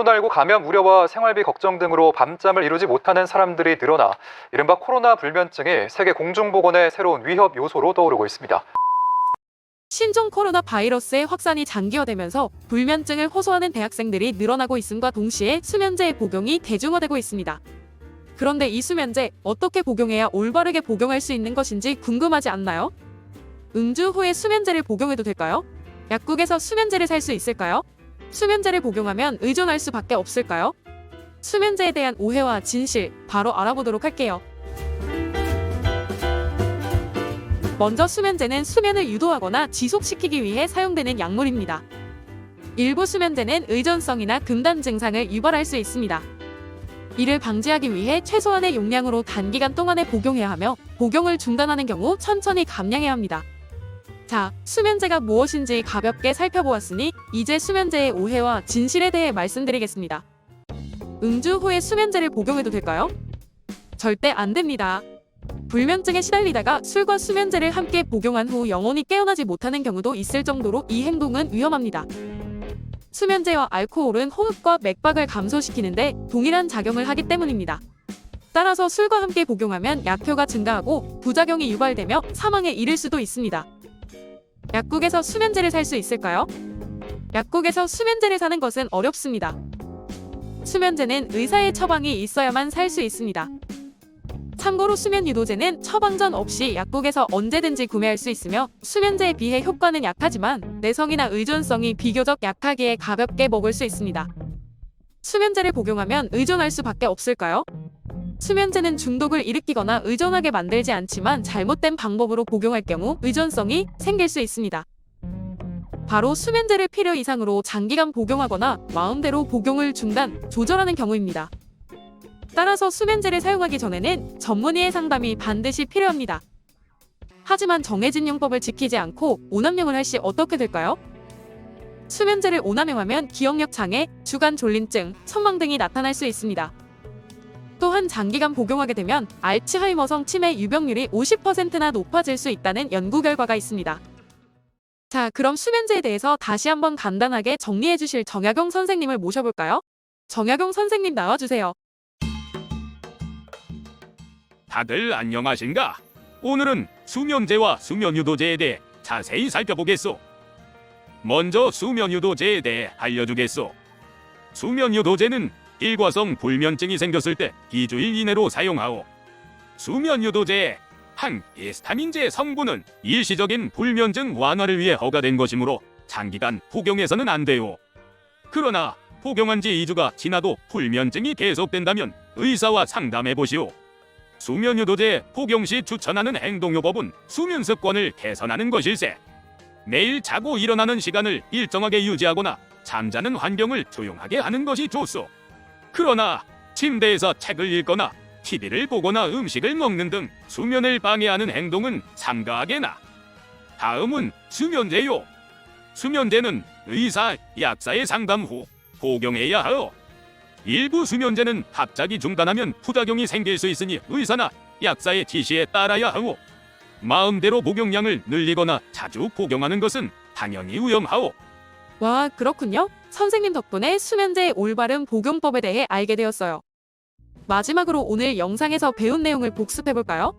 코로나19 감염 우려와 생활비 걱정 등으로 밤잠을 이루지 못하는 사람들이 늘어나 이른바 코로나 불면증이 세계 공중보건의 새로운 위협 요소로 떠오르고 있습니다. 신종 코로나 바이러스의 확산이 장기화되면서 불면증을 호소하는 대학생들이 늘어나고 있음과 동시에 수면제의 복용이 대중화되고 있습니다. 그런데 이 수면제 어떻게 복용해야 올바르게 복용할 수 있는 것인지 궁금하지 않나요? 음주 후에 수면제를 복용해도 될까요? 약국에서 수면제를 살 수 있을까요? 수면제를 복용하면 의존할 수밖에 없을까요? 수면제에 대한 오해와 진실 바로 알아보도록 할게요. 먼저 수면제는 수면을 유도하거나 지속시키기 위해 사용되는 약물입니다. 일부 수면제는 의존성이나 금단 증상을 유발할 수 있습니다. 이를 방지하기 위해 최소한의 용량으로 단기간 동안에 복용해야 하며 복용을 중단하는 경우 천천히 감량해야 합니다. 자, 수면제가 무엇인지 가볍게 살펴보았으니 이제 수면제의 오해와 진실에 대해 말씀드리겠습니다. 음주 후에 수면제를 복용해도 될까요? 절대 안 됩니다. 불면증에 시달리다가 술과 수면제를 함께 복용한 후 영원히 깨어나지 못하는 경우도 있을 정도로 이 행동은 위험합니다. 수면제와 알코올은 호흡과 맥박을 감소시키는데 동일한 작용을 하기 때문입니다. 따라서 술과 함께 복용하면 약효가 증가하고 부작용이 유발되며 사망에 이를 수도 있습니다. 약국에서 수면제를 살 수 있을까요? 약국에서 수면제를 사는 것은 어렵습니다. 수면제는 의사의 처방이 있어야만 살 수 있습니다. 참고로 수면 유도제는 처방 전 없이 약국에서 언제든지 구매할 수 있으며 수면제에 비해 효과는 약하지만 내성이나 의존성이 비교적 약하기에 가볍게 먹을 수 있습니다. 수면제를 복용하면 의존할 수밖에 없을까요? 수면제는 중독을 일으키거나 의존하게 만들지 않지만 잘못된 방법으로 복용할 경우 의존성이 생길 수 있습니다. 바로 수면제를 필요 이상으로 장기간 복용하거나 마음대로 복용을 중단, 조절하는 경우입니다. 따라서 수면제를 사용하기 전에는 전문의의 상담이 반드시 필요합니다. 하지만 정해진 용법을 지키지 않고 오남용을 할 시 어떻게 될까요? 수면제를 오남용하면 기억력 장애, 주간 졸림증, 선망 등이 나타날 수 있습니다. 또한 장기간 복용하게 되면 알츠하이머성 치매 유병률이 50%나 높아질 수 있다는 연구 결과가 있습니다. 자, 그럼 수면제에 대해서 다시 한번 간단하게 정리해 주실 정약용 선생님을 모셔볼까요? 정약용 선생님 나와주세요. 다들 안녕하신가? 오늘은 수면제와 수면유도제에 대해 자세히 살펴보겠소. 먼저 수면유도제에 대해 알려주겠소. 수면유도제는 일과성 불면증이 생겼을 때 2주일 이내로 사용하오. 수면유도제의 한 히스타민제 성분은 일시적인 불면증 완화를 위해 허가된 것이므로 장기간 복용해서는 안 돼요. 그러나 복용한 지 2주가 지나도 불면증이 계속된다면 의사와 상담해보시오. 수면유도제 복용 시 추천하는 행동요법은 수면 습관을 개선하는 것일세. 매일 자고 일어나는 시간을 일정하게 유지하거나 잠자는 환경을 조용하게 하는 것이 좋소. 그러나 침대에서 책을 읽거나 TV를 보거나 음식을 먹는 등 수면을 방해하는 행동은 삼가하게나. 다음은 수면제요. 수면제는 의사, 약사의 상담 후 복용해야 하오. 일부 수면제는 갑자기 중단하면 부작용이 생길 수 있으니 의사나 약사의 지시에 따라야 하오. 마음대로 복용량을 늘리거나 자주 복용하는 것은 당연히 위험하오. 와, 그렇군요. 선생님 덕분에 수면제의 올바른 복용법에 대해 알게 되었어요. 마지막으로 오늘 영상에서 배운 내용을 복습해볼까요?